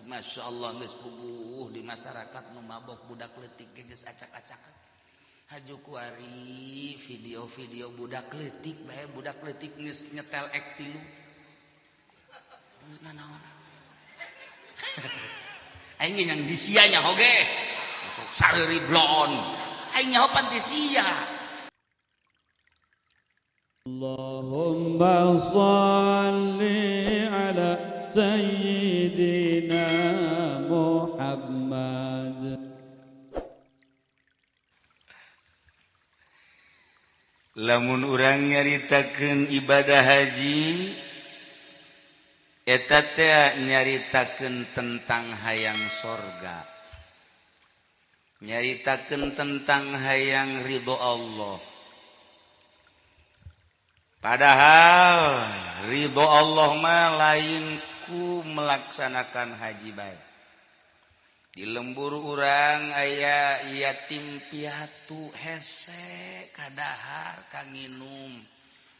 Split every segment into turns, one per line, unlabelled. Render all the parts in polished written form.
Masya Allah geus puguh di masyarakat nu mabok budak leutik geus acak-acakan. Haju kuari video-video budak leutik bae budak leutik geus nyetel ek 3. Geus nanaon. Aing yang disianya oge. Masuk sareuri blon. Aing nyahopan disia.
Allahumma shalli ala sayyidina Muhammad.
Lamun urang nyaritakeun ibadah haji eta teh nyaritakeun tentang hayang sorga, nyaritakeun tentang hayang ridho Allah. Padahal ridho Allah mah lain ku melaksanakan haji bae. Di lembur urang aya yatim piatu hese kadahar kanginum.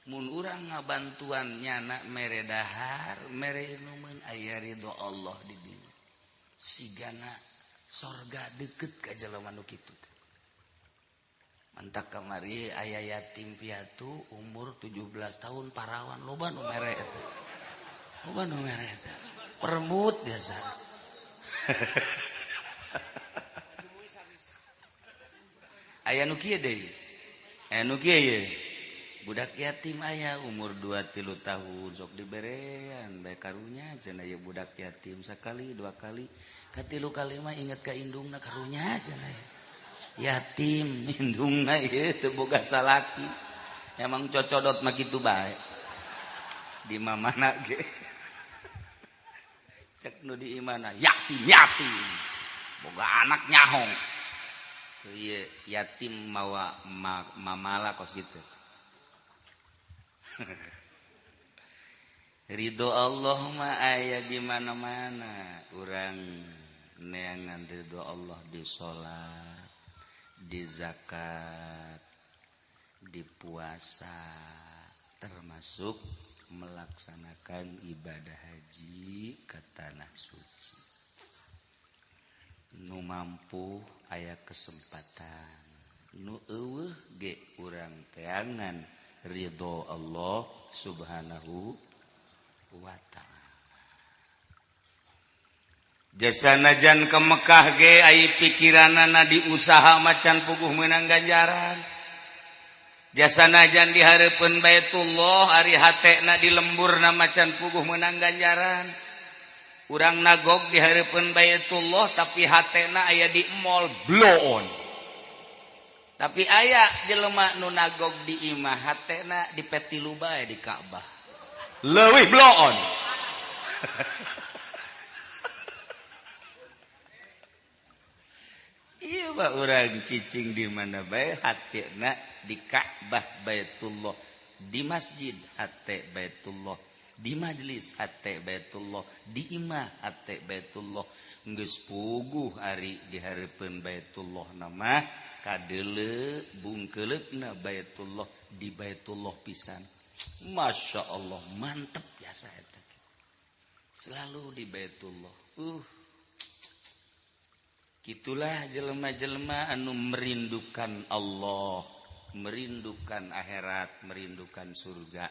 Mun urang ngabantuan nyana mere dahar mere inumeun aya ridho Allah di dieu. Sigana sorga deukeut ka jelema nu kitu. Mantak kamari aya yatim piatu umur 17 tahun parawan loba nu mere eta. Loba nu mere eta. Permut biasa. Aya nu kieu deui. Nu kieu ye. Budak yatim aya umur 2-3 tahun sok diberean bae karunya cenah ye budak yatim sakali 2 kali katilu kali mah inget ka indungna karunya cenah ye. Yatim indungna ieu teu boga salaki. Emang cocodot mah kitu bae. Di mamana ge. Cek nu di imana yatim boga anak nyahong. Ieu yatim mawa mamala kos gitu. Ridho Allah mah aya di mana-mana. Urang neangan ridho Allah di salat, di zakat, di puasa, termasuk melaksanakan ibadah haji ke tanah suci. Nu mampu aya kesempatan, nu eueuh ge urang teangan ridho Allah subhanahu wa ta'ala. Jasanajan ke Mekah ge ai pikiranana diusaha macan puguh meunang ganjaran. Jasanajan dihareupeun Baitullah ari hatena di lemburna macan puguh meunang ganjaran. Urang nagog dihareupeun Baitullah tapi hatena aya di mall blow on. Tapi aya jelema nu nagog di imah hatena di petilu bae di Ka'bah. Leuwih blow on. Iya Pak urang cicing di mana bae hatena di Ka'bah Baitullah, di masjid hate Baitullah, di majlis hate Baitullah, di imah hate Baitullah. Geus puguh ari dihareupeun Baitullah nama kadeuleu bungkeuleupna Baitullah di Baitullah pisan. Masya Allah mantep biasa eta. Selalu di Baitullah. Itulah jelema-jelema anu merindukan Allah, merindukan akhirat, merindukan surga.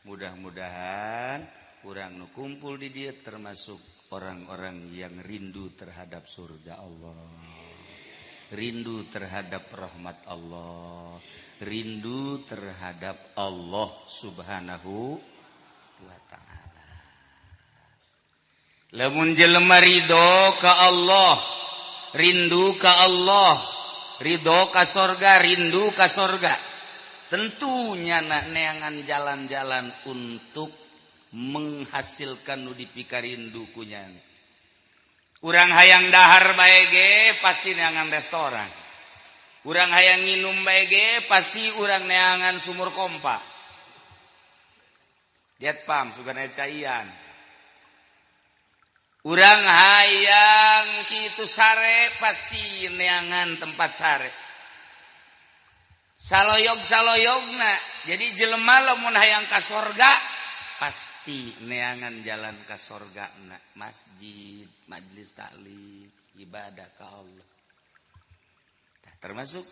Mudah-mudahan urang nu kumpul di dieu termasuk orang-orang yang rindu terhadap surga Allah, rindu terhadap rahmat Allah, rindu terhadap Allah subhanahu wa ta'ala. Lamun jelema ridho ka Allah, rindu ka Allah, ridho ka sorga, rindu ka sorga, tentunya neangan jalan-jalan untuk menghasilkan nu dipikarindu kunyan. Urang hayang dahar bae ge pasti neangan restoran. Urang hayang nginum bae ge pasti urang neangan sumur kompa. Jet pam sugan caian. Urang hayang kitu sare pasti neangan tempat sare. Saloyog-saloyogna. Jadi jelema lamun hayang ka sorga pasti neangan jalan ke sorga masjid, majelis taklim, ibadah ke Allah. Nah, termasuk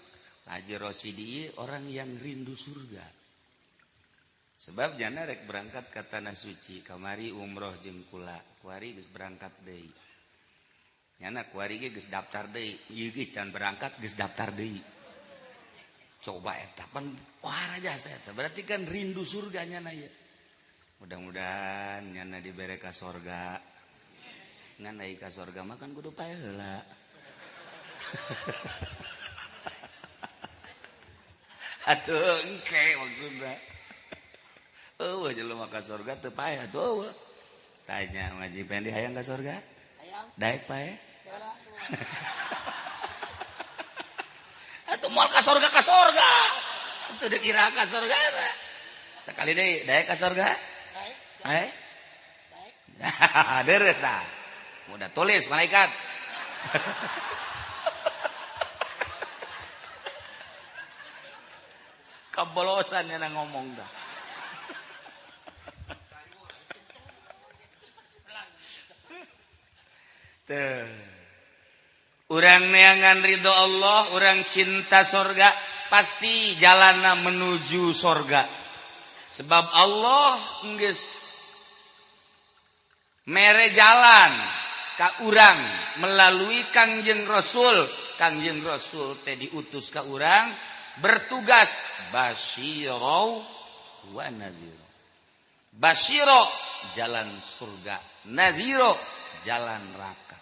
Haji Rosidi orang yang rindu surga. Sebab jana rek berangkat ke tanah suci, kamari umroh jeung kula, kuari geus berangkat deui. Nyana kuari ge geus daftar deui, ieu ge can berangkat geus daftar deui. Coba eta pan wah jasa eta, berarti kan rindu surganya na ya. Mudah-mudahan nyana dibere ka sorga. Ngan ai ka sorga mah kan kudu paeula. Atuh engke maksudna. Eueuh jelema ka sorga teu paeh atuh. Tanya ngaji pendi hayang ka sorga? Hayang. Daek paeh? Atuh moal ka sorga ka sorga. Atuh dikira ka sorga. Sakali deui daek ka sorga? Daek. Daek. Daek. Deres tah. Udah tulis malaikat. Kebolosan yang ngomong dah. Tuh. Urang neangan ridho Allah, urang cinta sorga, pasti jalanna menuju sorga. Sebab Allah geus mere jalan ka urang melalui Kangjeng Rasul. Kangjeng Rasul teh diutus ka urang bertugas basyiro wa nadhiro. Basyiro jalan surga, nadhiro jalan neraka.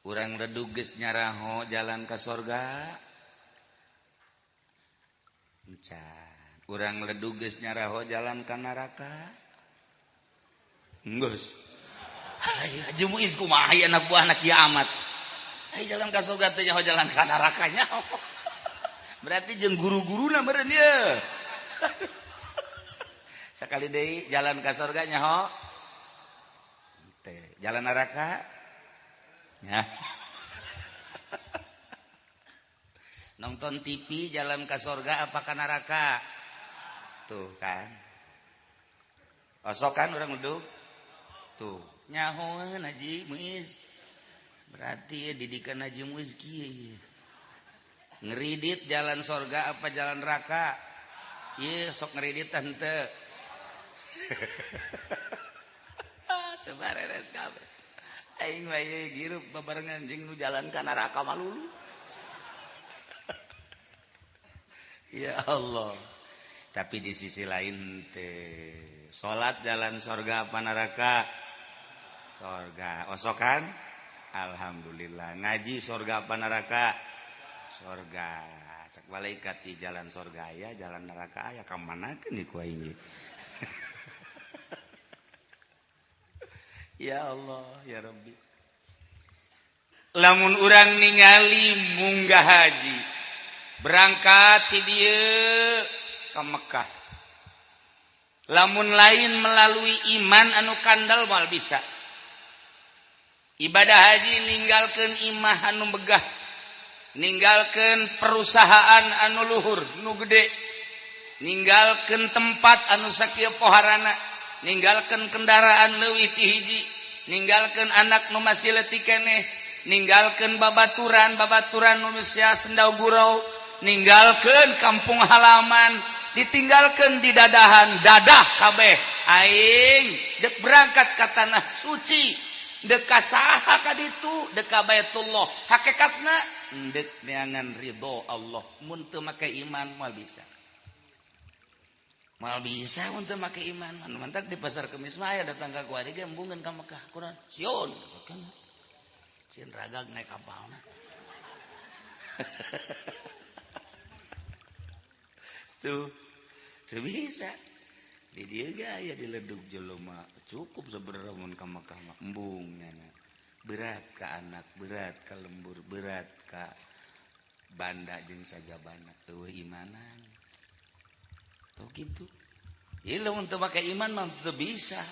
Urang redug geus nyaraho jalan ka surga. Encan. Urang redug geus nyaraho jalan ka neraka. Geus. Haji Muiz kumaha anak buah anak kiamat. Jalan ka surga teh nyaho jalan ka nerakanya. Berarti jeung guru-guruna meureun ye. Sakali deui jalan ka surga nyaho teh jalan neraka nya. Nonton TV jalan ka surga apa ka neraka? Tuh kan. Osok kan urang uduk. Tuh, nyahoeun Haji Muiz. Berarti didikan Haji Muiz kieu. Ngeridit jalan surga apa jalan neraka? Ieu sok ngeridit henteu. Teu bareres kabeh. Aing mah ieu girup babarengan jeung nu jalan ka neraka malulu. Ya Allah. Tapi di sisi lain teh salat jalan surga apa neraka? Surga. Osokan? Alhamdulillah. Ngaji surga apa neraka? Surga. Cak malaikat di jalan surga aya, jalan neraka aya, ka manakeun ieu ku aing. Ya Allah, ya Rabbi. Lamun urang ningali munggah haji, berangkat ti dieu ka Mekah. Lamun lain melalui iman anu kandal moal bisa. Ibadah haji ninggalkeun imah anu begah. Ninggalkeun perusahaan anu luhur, nu gede. Ninggalkeun tempat anu sakieu poharana. Ninggalkeun kendaraan leuwih ti hiji. Ninggalkeun anak nu masih leutik keneh. Ninggalkeun babaturan nu sia sendau gurau. Ninggalkeun kampung halaman. Ditinggalkeun di dadahan, dadah kabeh. Aing dek berangkat ka tanah suci. Dek ka saha ka ditu? Dek ka Baitullah. Hakikatna dek neangan ridho Allah. Mun teu make iman moal bisa. Moal bisa mun teu make iman. Mantak di pasar Kemis mah aya datang ka kuari ge embungeun ka Mekah. Quran sion kan. Sieun ragag naik kapalna. Tuh bisa di dia gaya diledug jelema cukup sebenarnya mun ka Mekah mah embung nya berat ka anak berat ka lembur berat ka banda jeung sajabana eueuh imanan tuh gitu ieu lamun teu make iman mah teu bisa.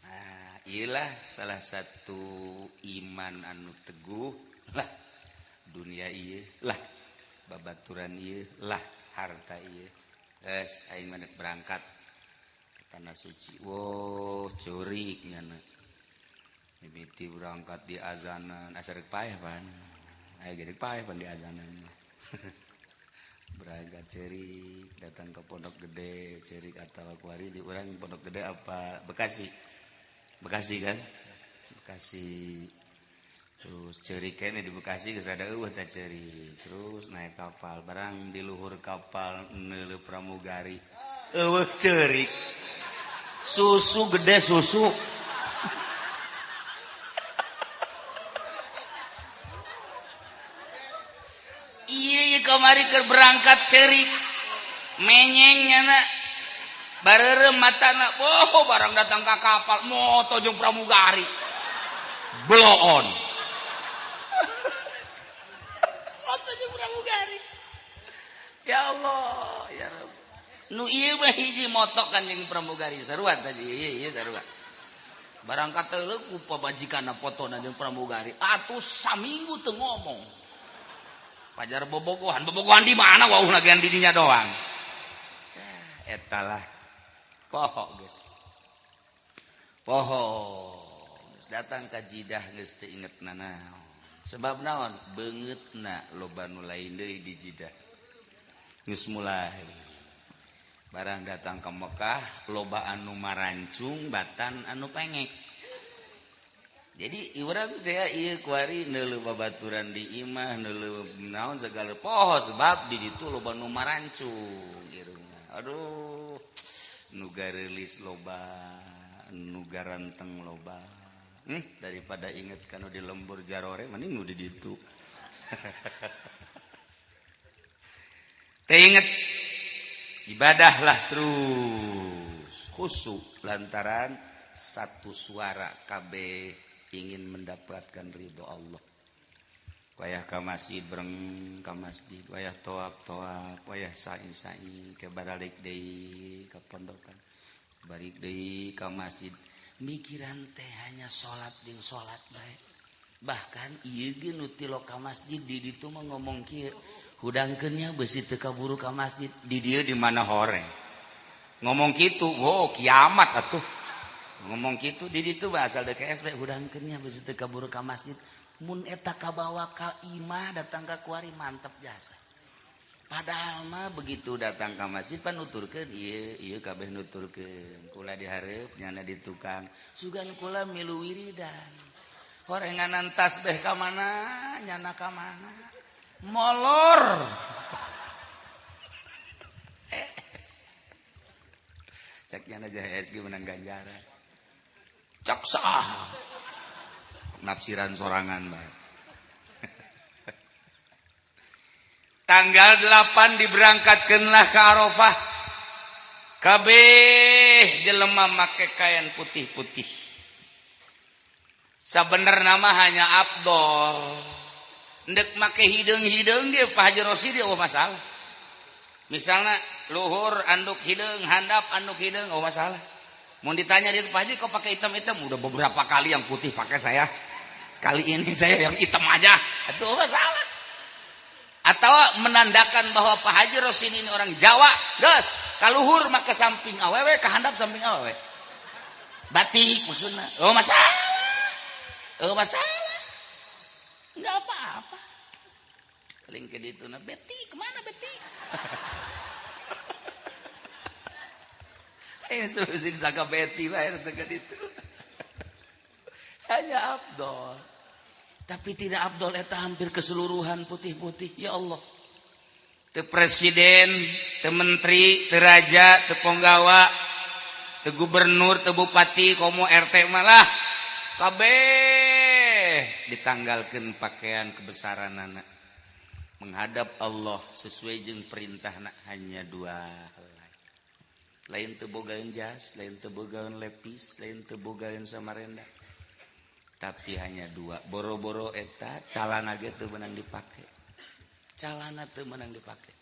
Nah iyalah salah satu iman anu teguh lah dunia ieu lah babaturan ieu lah harta ieu. Geus aing maneh berangkat tanah suci. Wow, curignya na. Mimiti berangkat di azanan, asar payah pan. Ayo gede payah pan di azanan. Berangkat cerik, datang ke Pondok Gede, cerik atau kuari di orang Pondok Gede apa Bekasi. Bekasi kan? Bekasi. Terus cerik kene di Bekasi geus ada eueuh teh cerik. Terus naik kapal, barang di luhur kapal neuleuh pramugari. Eueuh cerik. Susu gede susu. Iya kamari keur berangkat cerik. Menyengnya na. Bareureum matana, oh barang datang ka kapal, moto jeung pramugari. Bloon. Moto jeung pramugari. Ya Allah, ya Rabb. Nu ieu mah hiji moto kan jeung pramugari sarua tadi, ieu sarua. Barang kateuleuk ku pabajikanna fotona jeung pramugari, atuh saminggu teu ngomong. Pajar bobogohan di mana wauhna geun di dinya doang. Eta lah poho geus. Poho geus datang ka Jidah geus teu ingetna naon. Sebab naon? Beungeutna loba nu lain deui di Jidah. Geus mulai. Barang datang ke Mekah loba anu marancung batan anu pengek. Jadi urang teh ieu kuari neuleuh babaturan di imah, neuleuh naon segala poho sebab di ditu loba nu marancung irungna. Aduh, nu gareulis loba, nu garanteng loba. Daripada inget kanu di lembur Jarore mending nu di ditu. Teh inget ibadahlah terus khusyuk lantaran satu suara kabeh ingin mendapatkan ridho Allah. Wayah ka masjid bereng ka masjid, wayah toab, wayah sa'i ke baralik deui ka pondokan. Balik deui ka masjid. Mikiran teh hanya salat jeung salat bae. Bahkan ieu ge nu tilo ka masjid di ditu mah ngomong kieu, hudangkeun nya beusi teu kaburu ka masjid. Di dieu di mana hore. Ngomong kitu, wow kiamat atuh. Ngomong gitu di ditu asal da KSB hudangkeun nya beusi teu kaburu ka masjid. Mun eta kabawa ka imah datang ka kuari mantep jasa. Padahal mah begitu datang ka masjid pan nuturkeun ieu kabeh nuturkeun. Kula dihareup nyana di tukang. Sugan kula milu wiridan. Horenganan tasbih ka mana? Nyana ka mana? Molor. Cak nyana JHSG menang ganjaran. Caksa nafsiran sorangan bae. Tanggal 8 diberangkatkeunlah ka Arafah. Kabeh jelema make kain putih-putih. Sabenerna mah hanya afdol. Endek make hideung-hideung ge Pak Haji Rosidi oh masalah. Misalnya luhur anduk hideung, handap anduk hideung oh masalah. Mau ditanya dia Pak Haji kok pakai hitam-hitam? Udah beberapa kali yang putih pakai saya. Kali ini saya yang hitam aja. Itu masalah. Atau menandakan bahwa Pak Haji Rosidi ini orang Jawa. Gus, kaluhur maka samping awewe, kehandap samping awewe. Batik maksudnya. Oh masalah. Oh masalah. Enggak apa-apa. Paling ke ditu na Betty, kemana Betty? Solusi saka Betty bae teh itu. Hanya afdol. Tapi tidak afdol eta hampir keseluruhan putih-putih. Ya Allah. Teu presiden, teu menteri, teu raja, teu penggawa, teu gubernur, teu bupati, komo RT malah kabeh ditanggalkeun pakaian kebesaranana. Menghadap Allah sesuai jeung perintahna hanya 2 helai. Lain teu bogaeun jas, lain teu bogaeun lepis, lain teu bogaeun samarenda. Tapi hanya 2. Boro-boro eta calana ge teu meunang dipake. Calana teu meunang dipake.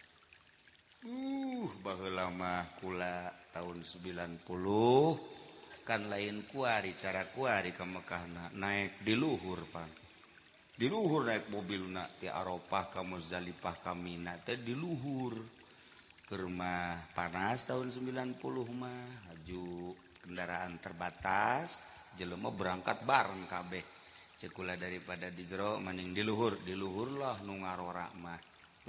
Baheula mah kula tahun 90 kan lain kuari cara kuari ka Mekahna naik di luhur pan. Di luhur naik mobilna ti Arafah ka Muzdalifah ka Mina teh di luhur. ke rumah panas tahun 90 mah haju kendaraan terbatas jelema berangkat bareng kabeh cekula daripada di jero mending di luhur lah nu ngarora mah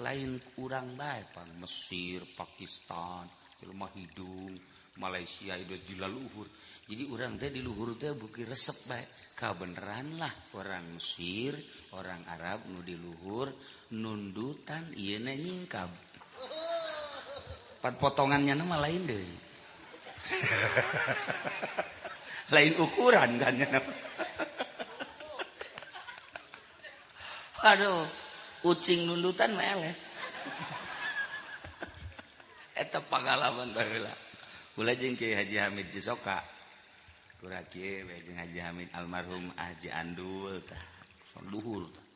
lain urang bae pan Mesir Pakistan jelema hidung Malaysia itu di luhur jadi urang teh di luhur teh buki resep bae kabeneran lah orang Mesir orang Arab nu di luhur nundutan ieu na nyingkab pan potongannya mah lain deui lain ukuran kan ya. Aduh, ucing nundutan meleh. Eta pengalaman baheula. Kula jeung Kiai Haji Hamid Cisoka. Kura kieu jeung Haji Hamid almarhum Haji Andul tah. Son luhur tah.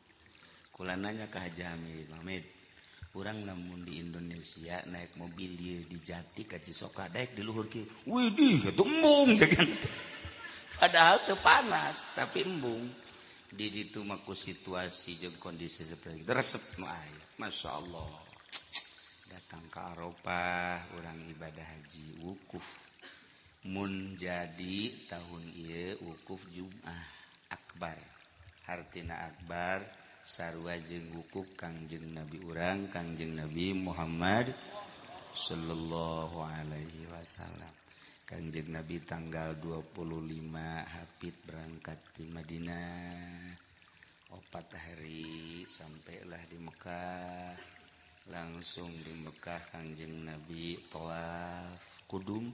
Kula nanya ke Haji Hamid, "Hamid, urang lamun di Indonesia naik mobil ieu di Jati ka Cisoka daek di luhur kieu. Widih, atuh embung jeung padahal teu panas, tapi embung. Di ditu maku situasi jeung kondisi seperti itu resep nu aya. Masyaallah. Datang ke Arafah, urang ibadah haji wukuf. Mun jadi tahun ieu wukuf Jumat Akbar. Hartina Akbar sarua jeung wukuf Kangjeng Nabi urang Kangjeng Nabi Muhammad sallallahu alaihi wasallam. Kanjeng Nabi tanggal 25 Hafid berangkat di Madinah 4 hari sampailah di Mekah. Langsung di Mekah Kanjeng Nabi tawaf kudum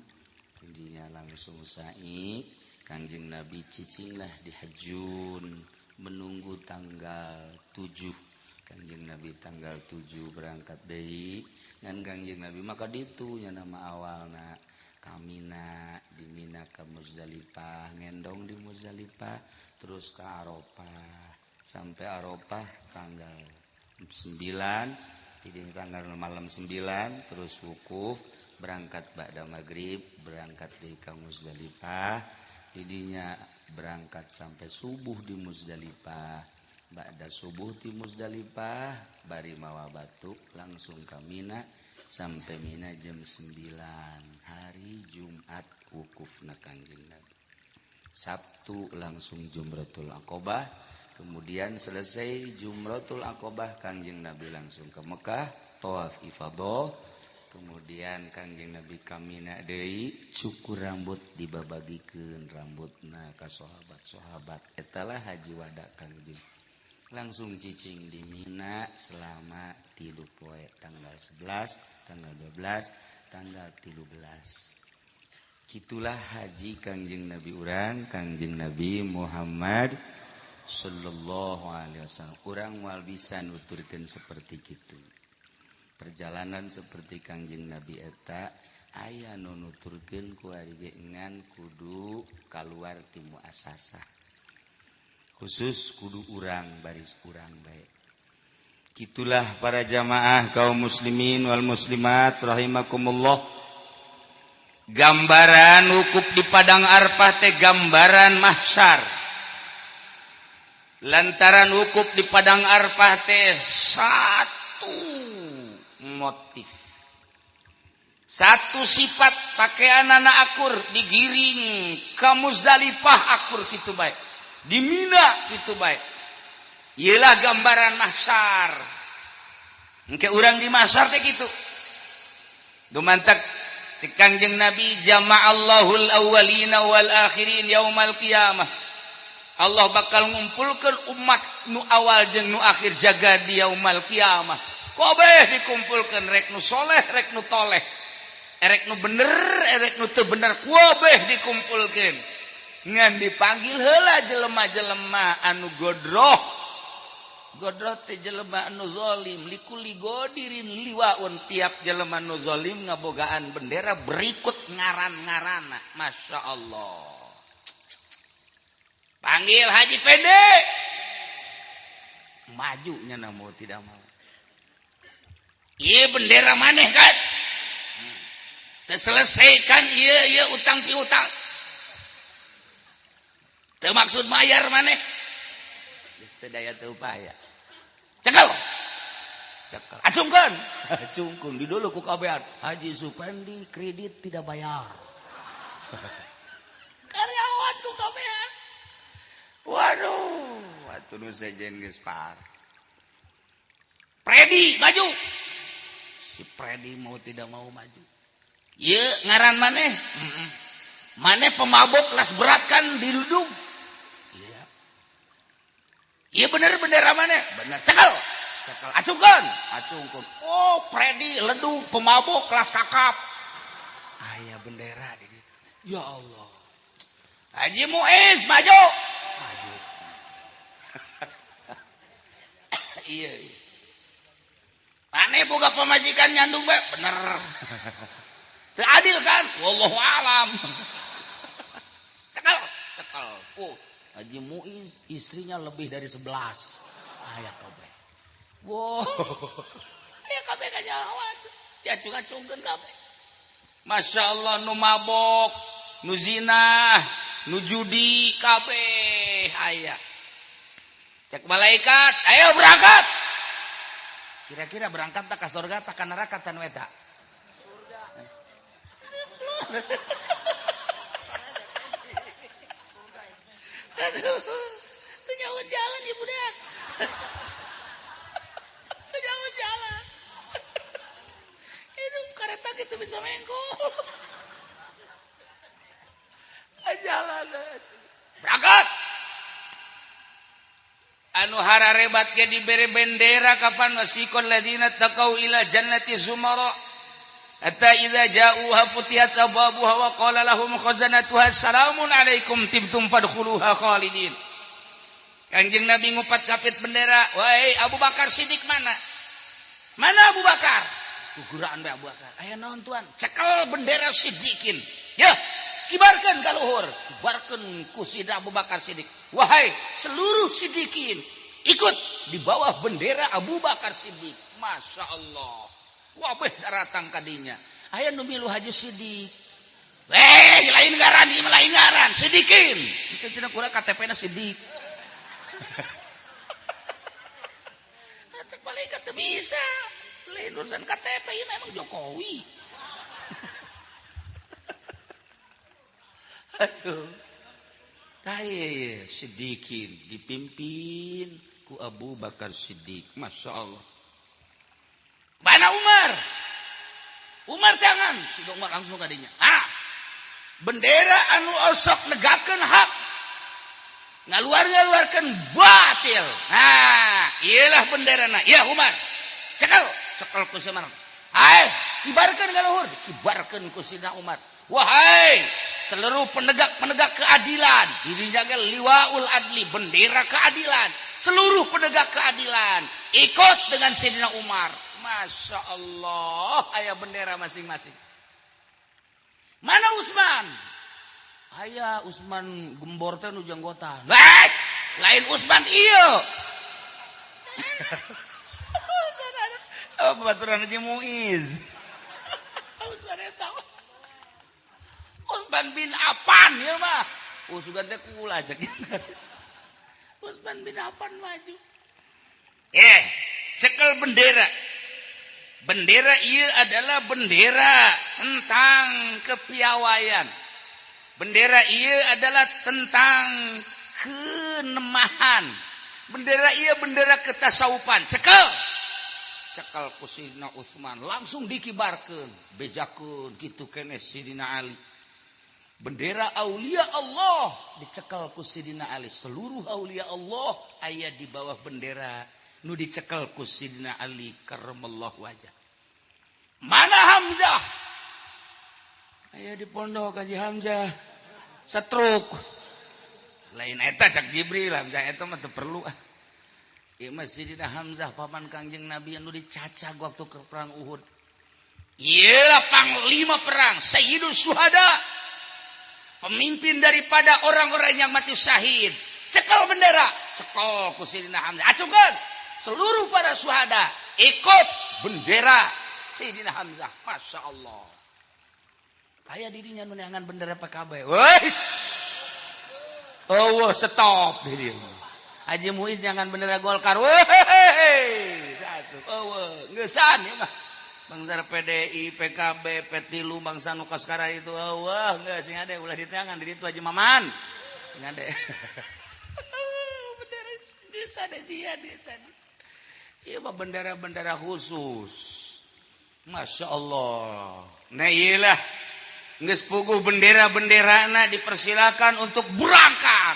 intinya langsung sa'i. Kanjeng Nabi cicinglah di hajun menunggu tanggal 7. Kanjeng Nabi tanggal 7 berangkat deui ngan Kanjeng Nabi maka ditu nya nama awalna Mina di Mina ke Muzdalifah ngendong di Muzdalifah terus ke Arafah sampai Arafah tanggal 9 di tanggal malam 9 terus wukuf berangkat ba'da maghrib berangkat di ke Muzdalifah didinya berangkat sampai subuh di Muzdalifah ba'da subuh di Muzdalifah bari mawa batu langsung ke Mina sampai Mina jam 9 hari Jumat wukufna Kanjeng Nabi. Sabtu langsung Jumratul Aqobah. Kemudian selesai Jumratul Aqobah Kanjeng Nabi langsung ke Mekah tawaf ifadah. Kemudian Kanjeng Nabi ka Mina deui cukur rambut dibabagikeun rambutna ka sahabat-sahabat. Etalah haji wada Kanjeng. Langsung cicing di Mina selama 3 poe tanggal 11, tanggal 12, tanggal 13. Kitulah haji Kanjeng Nabi urang Kanjeng Nabi Muhammad sallallahu alaihi wasallam. Urang moal bisa nuturkeun seperti kitu. Perjalanan seperti Kanjeng Nabi eta aya nu nuturkeun ku ari ge ngan kudu kaluar ti muasasah. Khusus kudu urang baris urang baik. Kitulah para jamaah kaum muslimin wal muslimat rahimakumullah. Gambaran wukuf di padang Arafah teh gambaran mahsyar. Lantaran wukuf di padang Arafah teh satu motif. Satu sifat pakaian anak akur digiring ke Muzdalifah akur kitu baik. Di Mina gitu baik. Iyalah gambaran mahsyar. Engke urang di mahsyar teh kitu. Dumantak Kanjeng Nabi jama'allahul awwalina wal akhirin yaumal qiyamah. Allah bakal ngumpulkeun umat nu awal jeung nu akhir jaga di yaumal qiyamah. Kabeh dikumpulkeun rek nu soleh rek nu toleh. Erek nu bener erek nu teu bener kabeh dikumpulkeun. Ngan dipanggil heula jelema-jelema anu godroh. Godroh teh jelema anu zalim, likuli godirin liwaun tiap jelema anu zalim ngabogaan bendera berikut ngaran-ngaranna. Masya Allah. Panggil Haji Pede. Maju nya mau tidak mau. Ieu bendera maneh kan? Terselesaikan ieu utang piutang. Teu maksud bayar maneh. Geus teu daya teu upaya. Cekel. Cekel. Acungkeun. Acungkeun di dulu ku kabehan. Haji Supendi kredit tidak bayar. Karyawan ku kabehan. Waduh, atuh nu sejen geus par. Predi maju. Si Predi mau tidak mau maju. Ieu ngaran maneh? Maneh pemabok kelas berat kan di Ludung. Iya. Iya bener bendera maneh? Bener. Cekel. Cekel. Acungkeun. Acungkeun. Oh, Predi ledung pemabok kelas kakap. Aya bendera di ditu. Ya Allah. Haji Muiz maju. Maju. Iya. Maneh boga pamajikan nyandung bae? Bener. Teu adil kan? Wallahu alam. Cekel. Cekel. Oh, Haji Muiz istrinya lebih dari 11. Aya kabeh. Wow. Aya kabeh kanyawat. Diacung-acungkeun kabeh. Masya Allah nu mabok, nu zina, nu judi kabeh aya. Cek malaikat, ayo berangkat. Kira-kira berangkat tak ka surga tak ka neraka tan eta? Surga. Aduh, itu nyawa jalan ya budak. Itu nyawa jalan. Hidup kereta gitu bisa mengkol. Jalan. Berangkat. Anu hararebat ge dibere bendera kapan wasikon ladina taqau ila jannati zumara. Hatta idza ja'uha futihat abwabuha wa qala lahum khazanatuha assalamun alaikum tibtum fadkhuluha khalidin. Kanjeng Nabi ngupat kapit bendera, "Wahai Abu Bakar Siddiq mana? Mana Abu Bakar?" Guguraan bae Abu Bakar. "Aya naon tuan?" "Cekel bendera Siddiqin." "Ya, kibarkeun ka luhur." Kibarkeun ku Sida Abu Bakar Siddiq. "Wahai seluruh Siddiqin, ikut di bawah bendera Abu Bakar Siddiq." Masya Allah. Wabeh daratang kadinya. Aya nu milu Haji Siddiq. Lain ngaran, ieu lain ngaran, Siddiqin. Itu cenah kurang KTP-na Siddiq. KTP malaikat teu bisa. Lain urusan KTP ieu memang Jokowi. Aduh. Kaye Siddiqin dipimpin ku Abu Bakar Siddiq. Masya Allah. Mana Umar? Umar tangan. Si Umar langsung kadinya. Bendera anu osok negakeun hak. Ngaluarkeun batil. Iyalah benderana. Iya Umar. Cekel ku si Umar. Hai, kibarkeun ka luhur. Kibarkeun ku Sidina Umar. Wahai seluruh penegak keadilan, dirinya ge liwaul adli, bendera keadilan. Seluruh penegak keadilan ikut dengan Sayyidina Umar. Masya Allah, aya bendera masing-masing. Mana Utsman? Aya Utsman gembor teh nu janggotan. Lain Utsman ieu. Baturan Haji Muiz. Utsman bin Affan ya mah. Usugan teh kula cek. Utsman bin Affan maju. Cekel bendera. Bendera ieu adalah bendera tentang kepiawaian. Bendera ieu adalah tentang kenemahan. Bendera ieu bendera ketasawufan. Cekel ku Sidina Utsman langsung dikibarkeun, bejakeun kitu keneh Sidina Ali. Bendera aulia Allah dicekel ku Sidina Ali. Seluruh aulia Allah aya di bawah bendera nu dicekel ku Sidina Ali karramallahu wajah. Mana Hamzah? Aya di pondok Haji Hamzah. Setruk. Lain eta cak Jibril, Hamzah eta mah teu perlu. Ieu mah Sidina Hamzah paman Kangjeng Nabi anu dicacag waktu ke perang Uhud. Ieu panglima perang, Sayyidus Syuhada. Pemimpin daripada orang-orang yang mati syahid. Cekel bendera, cekel ku Sidina Hamzah. Acungkeun seluruh para syuhada ikut bendera Sayyidina Hamzah. Masya Allah. Aya dirinya meneangan bendera PKB. Allah stop diri. Haji Muiz jangan bendera Golkar. asup eueuh ngeusan ieu mah bangsa PDI PKB P3 bangsa nu kaskara itu eueuh geus sing ade ulah diteangan di ditu aja Maman sing ade bendera desa da jihad desa ieu mah bendera-bendera khusus Masya Allah nah iyalah geus puguh bendera-benderana dipersilakan untuk berangkat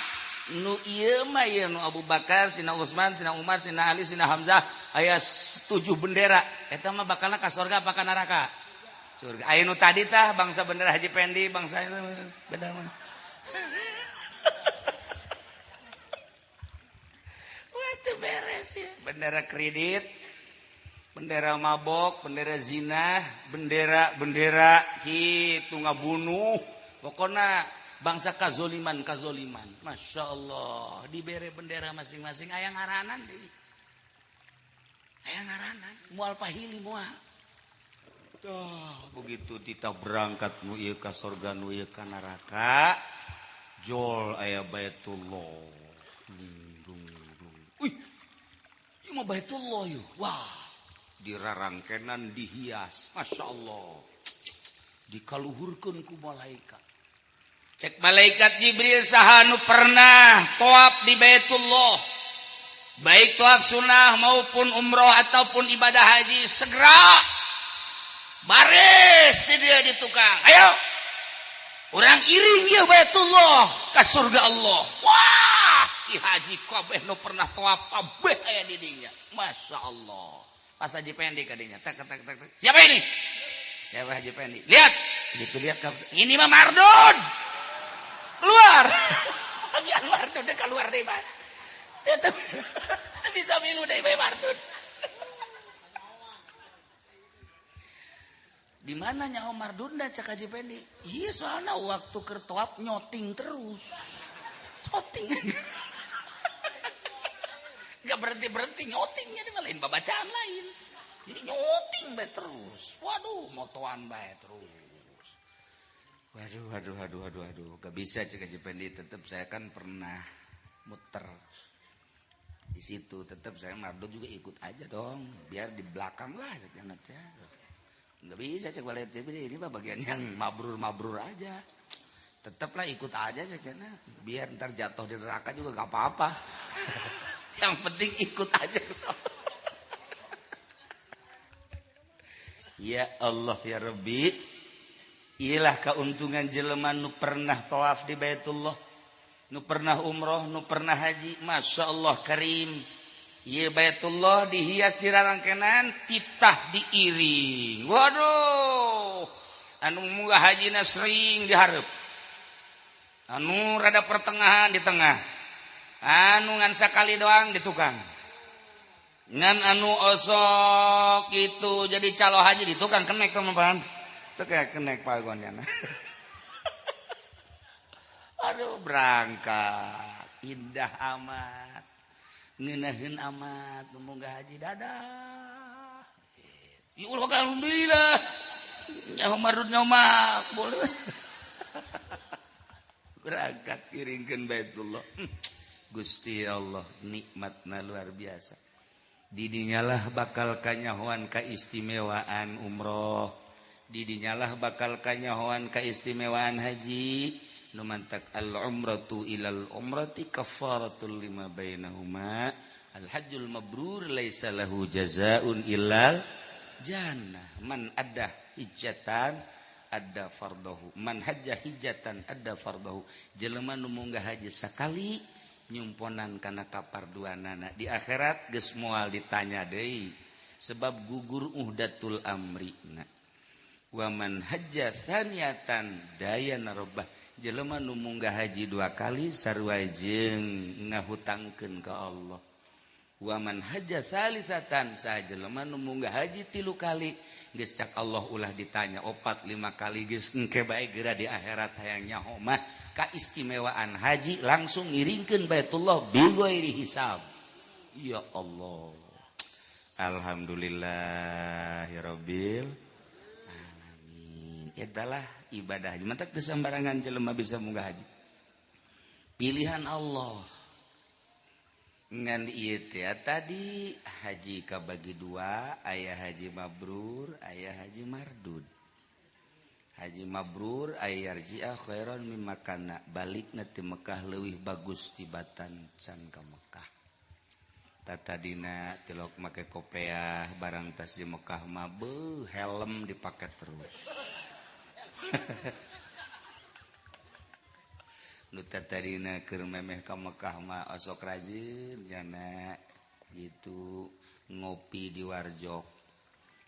nu ieu mah ieu nu Abu Bakar, Sina Utsman, Sina Umar, Sina Ali, Sina Hamzah aya 7 bendera eta mah bakalna ka surga apa ka neraka? Surga. Aya nu tadi tah bangsa bendera Haji Pendi, bangsa itu bendera mana? Wah, teu beres ya. Bendera kredit, bendera mabok, bendera zina, bendera kitu ngabunuh. Pokona bangsa kazoliman. Masya Allah. Dibere bendera masing-masing. Aya ngaranan deh. Aya ngaranan. Mual pahili mual. Begitu kita berangkat nu ieu ka surga nu ieu ka neraka. Jol aya Baitullah. Uih. Ieu mah Baitullah yeuh. Wah. Dirarangkenan dihias. Masya Allah. Dikaluhurkeun ku malaikat. Cek malaikat Jibril saha nu pernah tawaf di Baitullah. Baik tawaf sunnah maupun umroh ataupun ibadah haji segera baris di dia di tukang. Ayo. Urang iring ieu Baitullah ka surga Allah. Wah, ki haji kabeh nu pernah tawaf kabeh aya di dinya. Masya Allah. Pas Haji Pendi ka dinya. Tak. Siapa ini? Siapa Haji Pendi? Lihat. Gitu lihat ini mah Mardun. Keluar. Bagian Mardun dia keluar deh, Pak. Dia bisa milu deh, Pak Mardun. Di mana nyaho Mardun dah cak Haji Pendi? Iya, soalnya waktu kertoap nyoting terus. Nyoting. Gak berhenti nyotingnya dia lain babacaan lain. Jadi nyoting bae terus. Waduh, motoan bae terus. Waduh. Gak bisa cek Haji Pendi. Tetap saya kan pernah muter di situ. Tetap saya Mardun juga ikut aja dong. Biar di belakang lah sekian aja. Gak bisa cek balik Pendi. Ini mah bagian yang mabrur aja. Tetaplah ikut aja sekian. Biar ntar jatuh di neraka juga gak apa-apa. Yang penting ikut aja. Ya Allah ya Rabbi. Iyalah keuntungan jelema nu pernah tawaf di Baitullah, nu pernah umroh, nu pernah haji. Masya Allah karim. Ieu Baitullah dihias dirarangkenan, titah diiring. Waduh. Anu munggah hajina sering dihareup. Anu rada pertengahan di tengah. Anu ngan sakali doang di tukang. Ngan anu osok itu jadi calo haji di tukang kenek teman-teman. Itu kayak kenek pagonnya. Aduh berangkat. Indah amat. Ngeunaheun amat. Munggah haji dadah. Ya Allah alhamdulillah. Nyaho Mardun nyamak. Boleh. Berangkat kiringkeun Baitullah. Gusti Allah nikmatna luar biasa. Didinyalah bakal kanyahoan kaistimewaan umroh. Didinyalah bakal kanyahoan kaistimewaan haji. Numantak al-umratu ilal umrati kafaratul lima bainahuma. Al-hajjul mabrur laisa lahu jazaun illal jannah. Man adda hijjatan adda fardahu. Man hajja hijjatan adda fardahu. Jelema nu munggah haji sakali nyumponan kana kaparduanana di akhirat geus moal ditanya deui sebab gugur uhdatul amrina. Wa man hajja saniyatan dayana rabbah. Jelema nu munggah haji 2 kali sarua jeung ngahutangkeun ka Allah. Wa man hajja salisatan saha jelema nu munggah haji 3 kali geus cak Allah ulah ditanya 4 5 kali geus engke bae geura di akhirat hayang nyaho mah kaistimewaan haji langsung ngiringkeun Baitullah bi ghairi hisab. Ya Allah. Alhamdulillahirabbil alamin. Etalah ibadah haji. Mantak teu sambarangan jelema bisa munggah haji. Pilihan Allah. ngan ieu teh tadi haji kabagi dua, aya haji mabrur, aya haji mardud. Haji mabrur aya yarji'a khairan mimma kana, balikna ti Mekah leuwih bagus tibatan can ka Mekah. Tatadina tilok make kopiah barang tas di Mekah mah beuh helm dipake terus. Nu tatadina keur memeh ka Mekah mah osok rajin jana gitu ngopi di Warjok,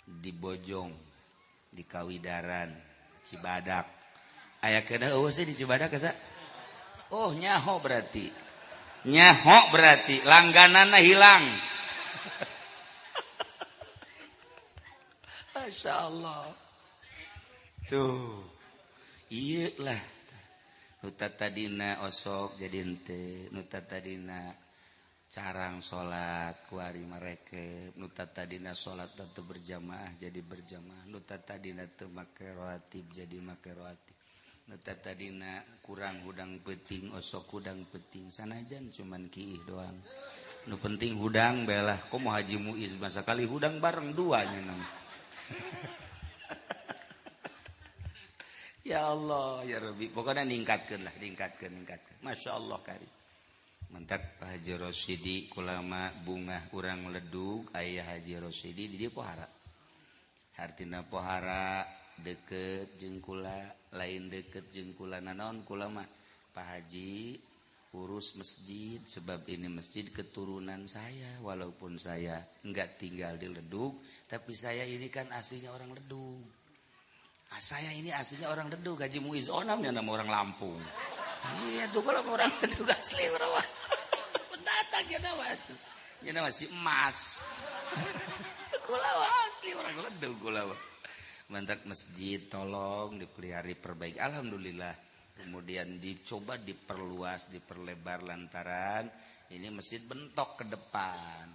di Bojong, di Kawidaran, Cibadak. Aya kana eueuh sih di Cibadak eta? Oh, nyaho berarti. Nyaho berarti langgananna hilang. Masya Allah. Tuh. Ieu lah. Nu tadina osok jadi henteu, nu tadina carang salat kuari marekep, nu tadina salat teu berjamaah jadi berjamaah, nu tadina teu make rawatib jadi make rawatib. Nu tadina kurang hudang peuting osok hudang peuting, sanajan cuman kiih doang. Nu penting hudang belah. Komo Haji Muiz masa kali hudang bareng duanya nama. Ya Allah ya Rabbi, pokoknya ningkatkeun lah, ningkatkeun. Masya Allah kari. Mentak Pak Haji Rosidi kulama bunga urang ledug aya Haji Rosidi di dieu pohara. Hartina pohara deket jeung kula, lain deket jeung kula naon kula mah Pak Haji urus masjid sebab ini masjid keturunan saya, walaupun saya enggak tinggal di Ledug tapi saya ini kan aslinya orang Ledug. Saya ini aslinya orang Ledug, Haji Muiz Onam ya nama orang Lampung. Iya tuh kalau orang Ledug asli orang pendatang ya nama tuh. Ya nama si emas. Kula asli orang Ledug kula. Mantak masjid tolong dipelihara perbaiki. Alhamdulillah. Kemudian dicoba diperluas, diperlebar lantaran ini masjid bentok ke depan.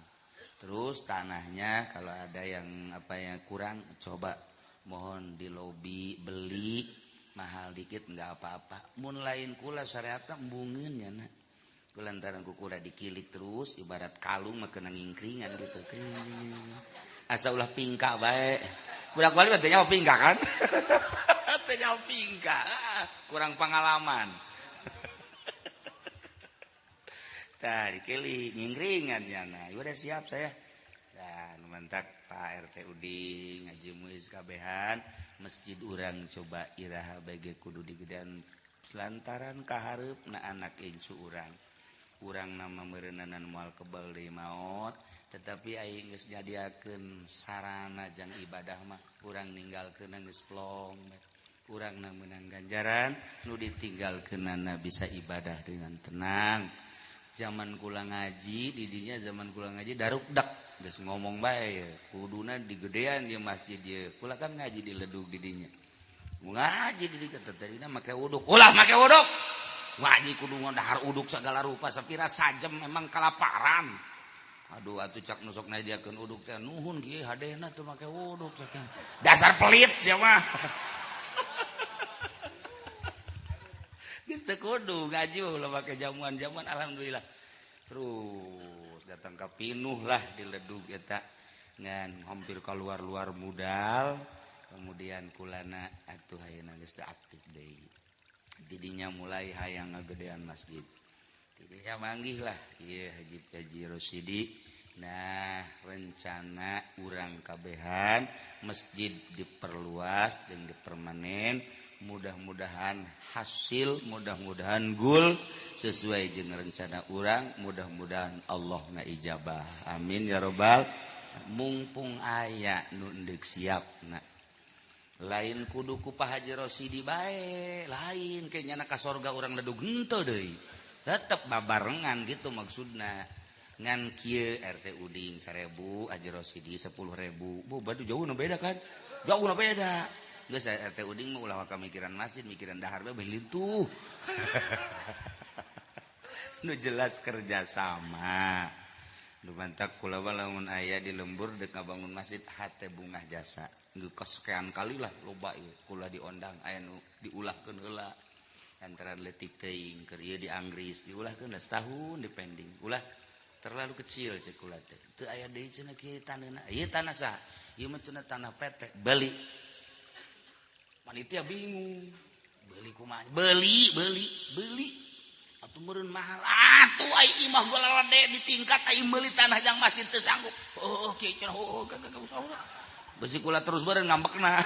Terus tanahnya kalau ada yang kurang coba mohon di lobi beli mahal dikit nggak apa-apa. Mun lain kula syariatna embungeun nya na. Kulantaran ku kula dikilik terus ibarat kalung mah kena ngingkringan gitu. Asa ulah pingka bae. Budak wali mah teh nyawa pingka kan? Teh nyawa pingka. Kurang pengalaman. Tah dikelik ngingkringan nya na. Udah siap saya. Dan mantak Pak RT Uding Haji Muiz kabehan masjid urang coba iraha bage kudu digedean selantaran kahareupna anak incu urang nama meureunana moal kebal deui maot tetapi aing geus nyadiakeun sarana jang ibadah mah urang ninggalkeunna geus plong urang meunang ganjaran nu ditinggalkeunana bisa ibadah dengan tenang. Zaman kula ngaji didinya zaman kula ngaji darukdak geus ngomong bae kuduna digedean di masjid ye kula kan ngaji di Ledug didinya ngaji di dieu teh make uduk ulah make uduk ngaji kudu ngadahar uduk sagala rupa sapira sajem memang kalaparan aduh atuh cak nusok nadiakeun uduk teh nuhun kieu hadehna teu make uduk dasar pelit sia mah geus teu kudu ngaji ulah make jamuan-jamuan alhamdulillah. Terus datang ka pinuh lah di Ledug eta ngan hampir keluar modal. Kemudian kulana atuh hayeuna geus teu aktif deui. Didinya mulai hayang ngagedean masjid. Didinya manggih lah ieu Haji Rosidi. Nah, rencana urang kabehan masjid diperluas jeung dipermanen. Mudah-mudahan hasil, mudah-mudahan gul sesuai dengan rencana urang, mudah-mudahan Allah ngaijabah. Amin ya robbal. Mumpung aya nu endek siap na. Lain kudu ku Pak Haji Rosidi bae, lain kayaknya ka sorga urang Ledug henteu deui. Tetep babarengan gitu maksudna. Ngan kieu RT Uding 1000, Haji Rosidi 10.000. Bu, badu jauh na beda kan? Jauh na beda. Geus RT Uding mah ulah kamikiran masjid, mikiran dahar bae lintuh. Nu jelas kerja sama. Nu mantak kula lamun aya di lembur deuk ngabangun masjid hate bungah jasa. Geus sekian kali lah loba ieu kula diondang aya nu diulahkeun heula. Antara leutik teuing keur ieu di Anggris diulahkeun setahun dipending. Ulah terlalu kecil cek kula teh. Teu aya deui cenah kieu tanahna. Ieu tanah saha? Ieu mah cenah tanah PT. Beli. Panitia bingung. Beli kumaha? Beli. Atuh meureun mahal. Atuh ai imah golade di tingkat ai meuli tanah jang masjid teu sanggup. Oh kieu cenah gak usah. Besi kula terus beureun ngambekna.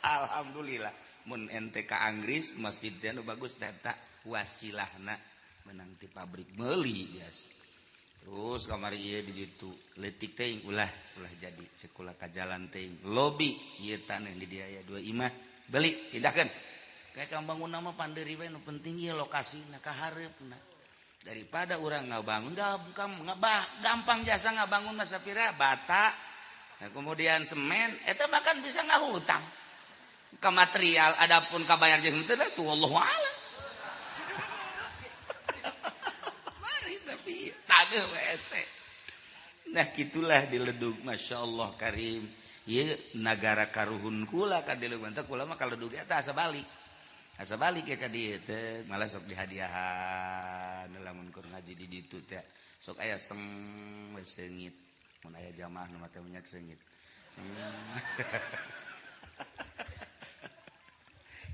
Alhamdulillah. Mun ente ka Anggris masjid teh nu bagus eta wasilahna menang ti pabrik meuli biasa. Terus kamari ieu di ditu leutik teh ulah jadi cek kula ka jalan teh lobi ieu tanah di dieu aya 2 imah beli pindahkeun. Kayak kambangun nama pandeuri we nu penting ieu lokasina ka hareupna. Daripada urang ngabangun gampang jasa ngabangun mah sapira bata. Nah, kemudian semen eta bahkan bisa ngahutang. Ka material adapun ka bayar jeung teu tuh wallahu a'lam. Mari tapi taneuh WC. Nah gitulah di Ledug masyaallah karim. Ieu nagara karuhun kula ka di Ledug teh kula mah ka Ledug eta asa balik. Asa balik ya ka dieu teh malah sok dihadiahan lamun keur ngaji di ditu teh. Sok aya seng we seungit. Mun aya jamaah nu make minyak seungit.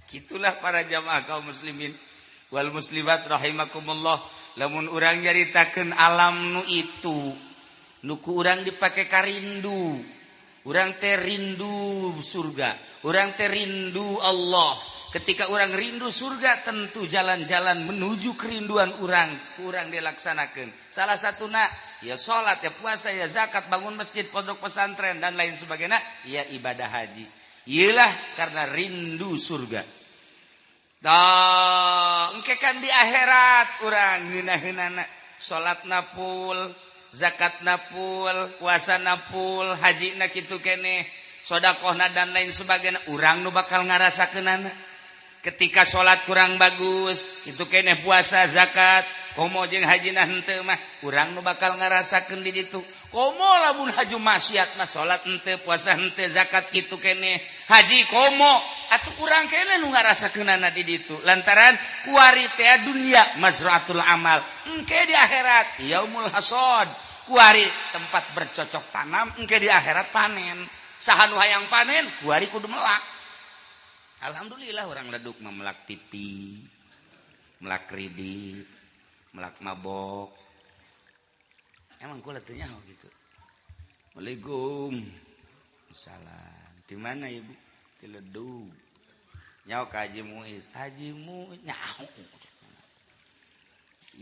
Gitulah para jamaah kaum muslimin wal muslimat rahimakumullah. Lamun urang nyaritakeun alam nu itu nu ku urang dipake karindu. Urang teh rindu surga, urang teh rindu Allah. Ketika urang rindu surga tentu jalan-jalan menuju kerinduan urang dilaksanakeun. Salah satuna ya salat, ya puasa, ya zakat, bangun masjid, pondok pesantren dan lain sebagainya, ya ibadah haji. Iyalah karena rindu surga. Engke kan di akhirat urang ngeunah-ngeunana salatna full, zakatna full, puasana full, hajina kitu keneh, sedekahna dan lain sebagainya, urang nu bakal ngarasakeunana. Ketika salat kurang bagus, itu keneh puasa, zakat, komo jeung hajina henteu mah, urang nu bakal ngarasakeun di ditu. Komo lamun haju maksiat mah salat henteu, puasa henteu, zakat kitu keneh, haji komo. Atuh urang keneh nu ngarasakeunana di ditu. Lantaran kuari teh dunya mazraatul amal. Engke di akhirat yaumul hasad. Kuari tempat bercocok tanam, engke di akhirat panen. Saha nu hayang panen, kuari kudu melak. Alhamdulillah orang Ledug memelak TV, melak kredit, melak mabok. Emang kula teu nyaho gitu. Waalaikum salam. Di mana ibu? Di Ledug. Nyaho ka Haji Muiz. Haji Muiz nyaho.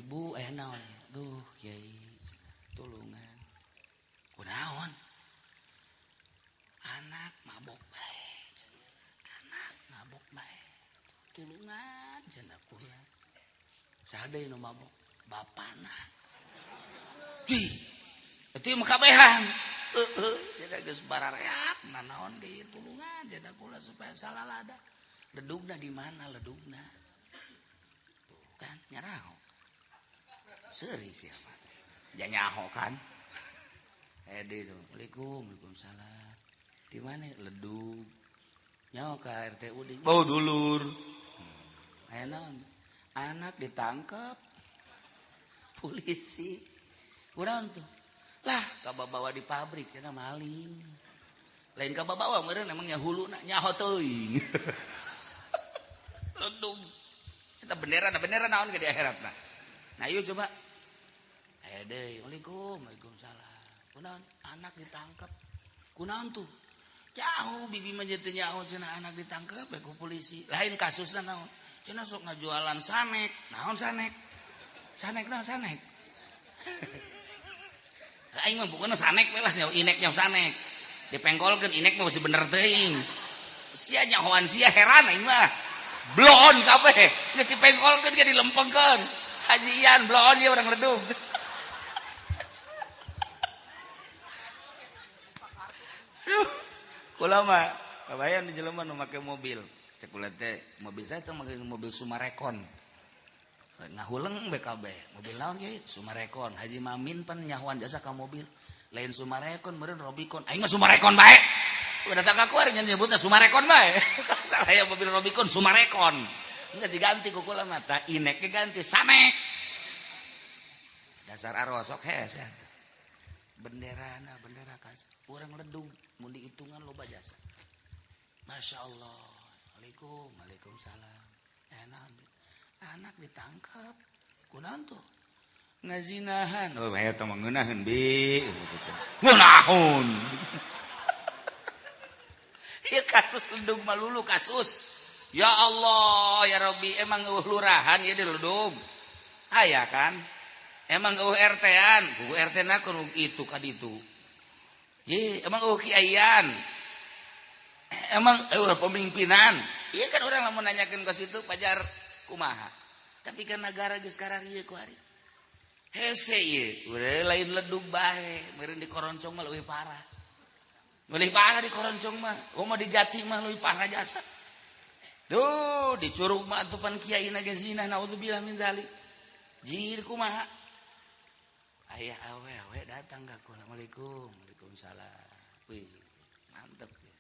Ibu naon? Duh, Kiai tulungan. Kunaon? Anak mabok bae. Mabok bae. Tulungan cenah kula. Saha deui nu mabok? Bapana. Di. Itu mah kabehan. Cenah geus barareak nanaon deui tulungan cenah kula supaya salalada. Ledugna di mana ledugna? Tuh kan nyaraho. Seuri sia mah. Ja nyaho kan. Assalamualaikum, waalaikumsalam. Di mana Ledug? Nyaho ka RT Uding. Bau dulur. Naon? Anak ditangkap polisi. Kunaon tuh? Lah, kababawa di pabrik cenah maling. Lain kababawa meureun emangnya huluna nyaho teuing. Ledug. Eta bendera naon ke di akhiratna. Nah, yuk coba. Aya deui. Waalaikumsalam. Kunaon? Anak ditangkap. Kunaon tuh? Jauh bibi mah teu nyaho cenah anak ditangkap ku polisi. Lain kasusna naon? Cenah sok ngajualan sanek. Naon sanek? Sanek naon sanek? Aing mah bukanna sanek we lah nyaho inek nyaho sanek. Dipengkolkeun inek mah masih bener teuing. Sia nyahoan sia heran aing mah. Blon kabeh. Geus dipengkolkeun ge dilempengkeun. Hajian blon ieu urang Ledug. Kula mah kabayan di jelema nu make mobil. Cek kula teh mobil saya teh make mobil Sumarekon. Ngahuleng BKB. Mobil naon kieu? Sumarekon. Haji Mamin pan nyahoan jasa ka mobil. Lain Sumarekon meureun Robicon. Aing mah Sumarekon bae. Udah datang ka kuari nya nyebutna Sumarekon bae. Salah ya mobil Robicon Sumarekon. Enggak diganti ku kula mah ta inek ge ganti Sanek. dasar arosok hese bendera kas urang ledung mun dihitungan loba jasa Masya Allah Waalaikumsalam anak ditangkap kunaon tuh ngazinahan oh aya teh ngeunaheun bi ngeunaheun ieu kasus ledung malulu kasus ya Allah ya Rabbi emang lurahan ieu di ledung aya kan emang RT-an ku RT-na kudu itu ka ditu ye emang kiaian emang pemimpinan iya kan orang lamun nanyakeun ka situ pajar kumaha tapi kan negara geus sekarang ieu ku ari hese ieu urang lain ledug bae meureun di Koroncong mah leuwih parah di Koroncong mah mah di Jati mah leuwih parah jasa duh di Curug mah atupan kiai na ge zina naudzubillah min zalik jir kumaha aya awe datang ka kula Waalaikumsalam wih mantep ya.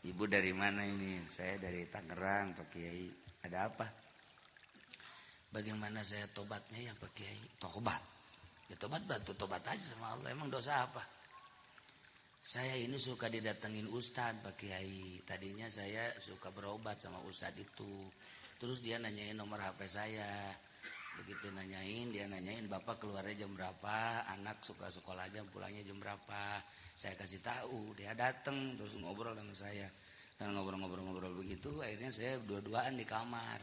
Ibu dari mana ini? Saya dari Tangerang Pak Kiai. Ada apa? Bagaimana saya tobatnya ya Pak Kiai? Tobat. Ya tobat bantu tobat aja sama Allah. Emang dosa apa? Saya ini suka didatengin Ustadz Pak Kiai. Tadinya saya suka berobat sama Ustadz itu. Terus dia nanyain nomor HP saya. Begitu nanyain, dia nanyain Bapak keluarnya jam berapa, anak suka sekolah aja pulangnya jam berapa. Saya kasih tahu, dia datang terus ngobrol dengan saya. Dan ngobrol begitu, akhirnya saya dua-duaan di kamar.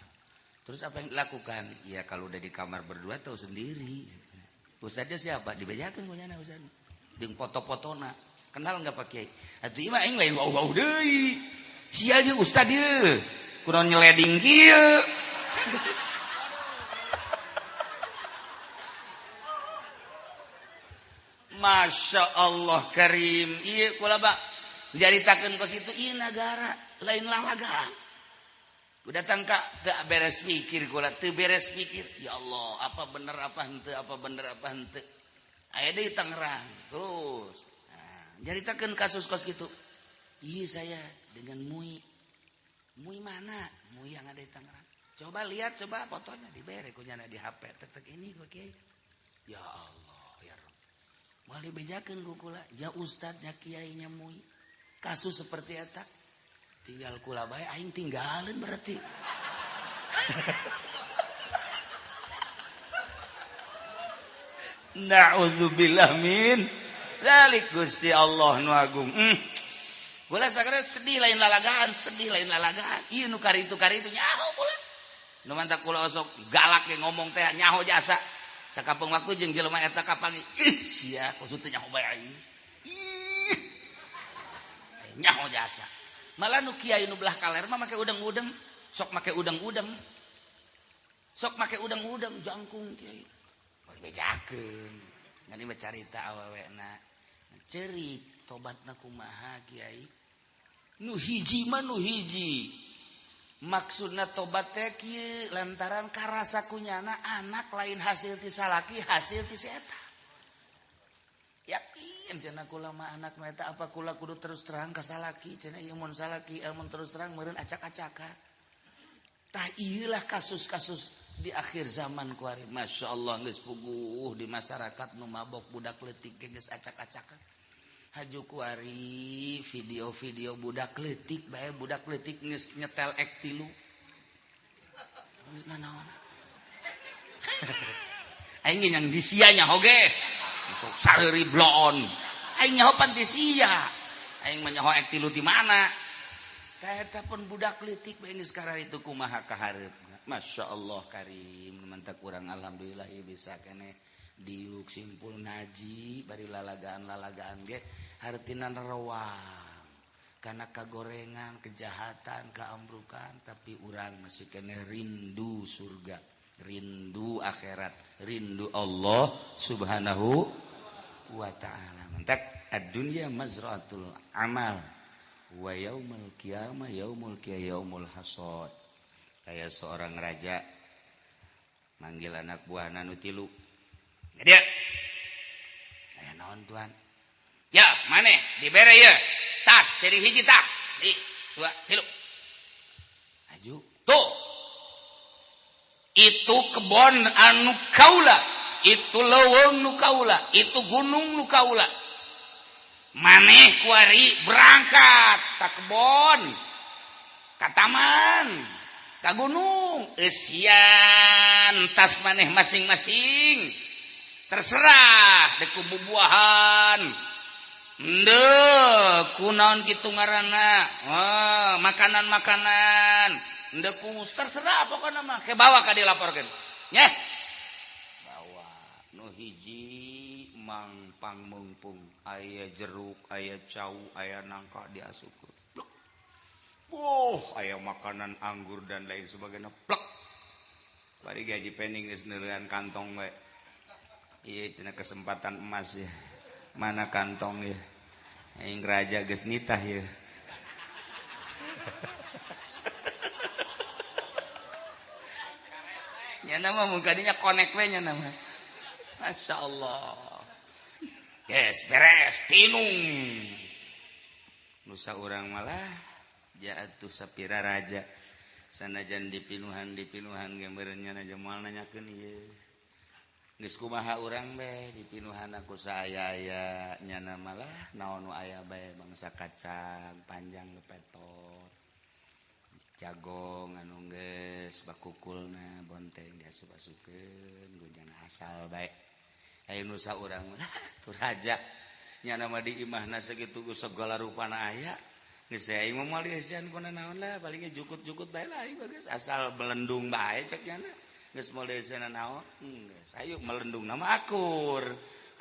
Terus apa yang dilakukan? Ya kalau udah di kamar berdua tahu sendiri. Ustadznya siapa? Dibejakeun punya anak Ustadz. Jeung foto-fotona. Kenal nggak Pak Kiai? Atuh ieu mah aing lain bau-bau deui. Sia jeung Ustadz ieu. Kunaon nyeleding kieu. Masya Allah Karim. Iya kula bak diaritakeun ka situ ieu negara lain lalagaan. Udah tangka teu beres mikir kula, teu beres mikir. Ya Allah, apa bener apa henteu, apa bener apa henteu. Aya deui Tangerang. Terus diaritakeun kasus kos kitu. Iya saya dengan MUI. MUI mana? MUI yang ada di Tangerang. Coba lihat coba fotonya dibere ku nyana di HP. Tek ini Pak Kiai. Ya Allah, ya Rabb. Moal dibejakeun ku kula, ja ustadnya kiainya MUI. Kasus seperti eta. Tinggal kula bae aing tinggalin berarti. Na'udzubillah min dzalik Gusti Allah nu agung. Kula sakare sedih lain lalagaan. Ieu nu karitu nyaho kula. Nu mantap kula osok galak ge ngomong teh nyaho jasa. Sakapeung waktu jeung jelema eta kapangi. Sia kusut teh nyaho bae aing. Nyaho jasa. Malah nu kiai nu belah kaler mah make udeng-udeng, sok make udeng-udeng. Jangkung kiai. Bari bejakeun. Ngani mah carita awewena. Cerik tobatna kumaha kiai? Nu hiji. Maksudna tobat teh kieu lantaran karasa kunyana anak lain hasil ti salaki, hasil ti si eta. Yakin cenah kula mah anak nu eta apa kula kudu terus terang ka salaki cenah ieu mun salaki mun terus terang meureun acak-acakan. Tah ieulah kasus-kasus di akhir zaman kuari. Masyaallah geus puguh di masyarakat nu mabok budak leutik geus acak-acakan. Haju kuari video-video budak leutik bae budak leutik geus nyetel ek 3. Geus nanaon. Aing yang disianya hoge. Sok sareuri bloon. Aing nyaho pan di sia. Aing mah nyaho ek 3 di mana? Tah eta pun budak leutik bae geus karara itu kumaha kahareupna. Masyaallah Karim mantap urang alhamdulillah ieu bisa keneh diuk simpul ngaji bari lalagaan ge hartina nerewang kana kagorengan kejahatan kaambrukan tapi urang masih kene rindu surga rindu akhirat rindu Allah subhanahu wa ta'ala mantap ad-dunya mazra'atul amal wa yaumul qiyamah yaumul hasad kayak seorang raja manggil anak buahna nu 3 dia. Aya naon tuan? Ya, maneh dibere ieu. Tas, seri hiji tah. 2, 3. Aju tuh itu kebon anu kaula, itu leuweung nu kaula, itu gunung nu kaula. Maneh kuari berangkat ka kebon, ka taman, ka gunung, esian tas maneh masing-masing. Terserah deku bubuahan. Kunaon kitu ngaranna, makanan-makanan. Deku terserah pokokna mah ke bawa ka dilaporkeun. Nyeh. Bawa nu hiji mang pangmungpung, aya jeruk, aya cau, aya nangka diasukeun. Aya makanan anggur dan lain sebagainya. Plek. Bari gaji pening geus neulean kantong we. Ieu cenah kesempatan emas ya. Mana kantong ya? Aing raja geus nitah ya. Nya nama mungkadinya konek we nya nama. Masya Allah. Yes, beres, pinung. Nusa urang malah jatuh sapira raja. Sanajan dipinuhan ge meureun nya moal nanyakeun ieu. Geus kumaha urang bae dipinuhan aku saaya nyana malah naon nu aya bae bangsa kacang panjang lepetot jagong anu geus bakukulna bonteng diasup-asupkeun gunjana asal bae aya nu saurang tuh raja nyana mah di imahna sakitu segala rupana aya geus aing mah moal dieusean kuna naon lah palingnya jukut-jukut bae lah bagus asal belendung bae cek nyana. Geus moal deuseunan naon? Geus ayo melendung nama akur.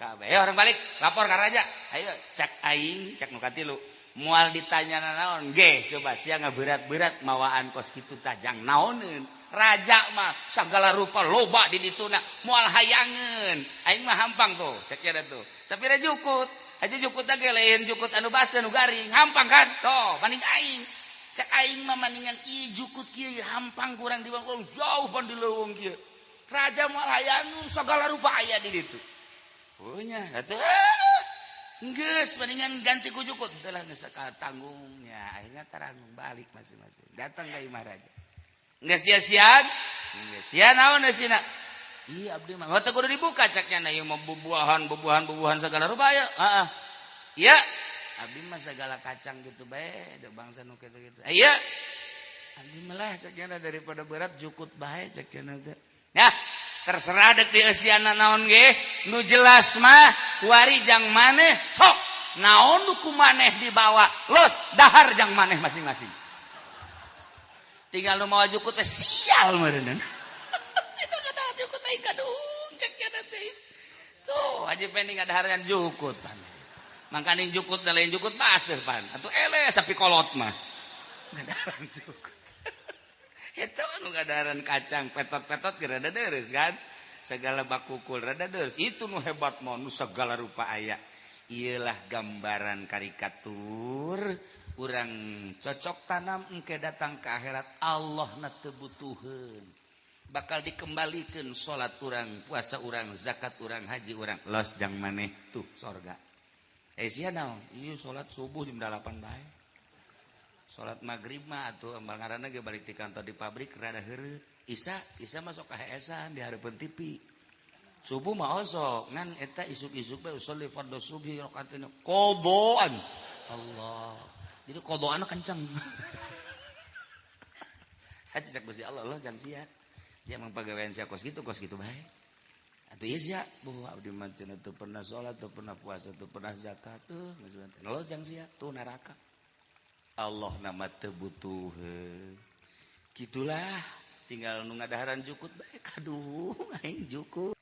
Kabeh orang balik lapor ka raja. Ayo cak aing cak nu katilu. Moal ditanyana naon? Ge coba sia ngaberat-berat mawaan kos kitu tajang naoneun. Raja mah sagala rupa loba di dituna moal hayangeun. Aing mah hampang tuh cek nya tuh. Sapira jukut? Aja jukut ge lain jukut anu baseuh nu garing. Hampang kan? Tuh banding aing. Cak aing mah maningan ieu jukut kieu hampang kurang dibangkong jauh pan di leuweung kieu. Raja moal hayangeun sagala rupa aya di ditu. Oh nya atuh geus paningan ganti ku jukut teh lah geus katanggungnya akhirnya taranggung balik masing-masing. Datang ka imah raja. Geus dia sian? Geus sian naon eusina? Iya abdi mah teu kudu dibuka caknya na ieu mah bubuahan sagala rupa aya. Heeh. Iya. Abdi mah segala kacang gitu bae, ada bangsa nu kitu-kitu. Iya. Abdi mah lah cekna daripada berat jukut bae cekna teh. Nah, terserah dek dieusianna naon ge, nu jelas mah kuari jang maneh sok naon nu kumaneh dibawa, los dahar jang maneh masing-masing. Tinggal nu mawa jukut teh sial meureunna. Kita kata jukut aing kadung cekna teh. Tuh, aja pending ngadaharean jukut pan. Mangkaning jukut da lain jukut baseuh pan. Atuh eleh sapi kolot mah. Ngadaran jukut. Eta anu ngadaran kacang petot-petot ge rada deureus kan. Segala bakukul rada deureus. Itu nu hebat mah nu segala rupa aya. Ielah gambaran karikatur urang cocok tanam engke datang ke akhirat Allah na teu butuheun. Bakal dikembalikeun salat urang, puasa urang, zakat urang, haji urang. Los jang maneh tuh sorga. Sia naon? Ieu salat subuh jam 8 bae. Salat magrib mah atuh embal ngaranna ge balik ti kantor di pabrik rada heureut. Isya masuk ka heesan di hareupeun TV. Subuh mah osok ngan eta isuk-isuk bae usolli fardhu subhi rakaataini qadaan. Allah. Jadi qadaana kenceng. Haji cak Gusti Allah jang sia. Dia mah pagawean sia kos gitu bae. Atuh ieu sia, buh abdi mah cenah teu pernah salat, teu pernah puasa, teu pernah zakat, los jang sia tuh neraka. Allah nama teu butuheun. Kitulah tinggal nu ngadaharan jukut bae kaduh aing jukut.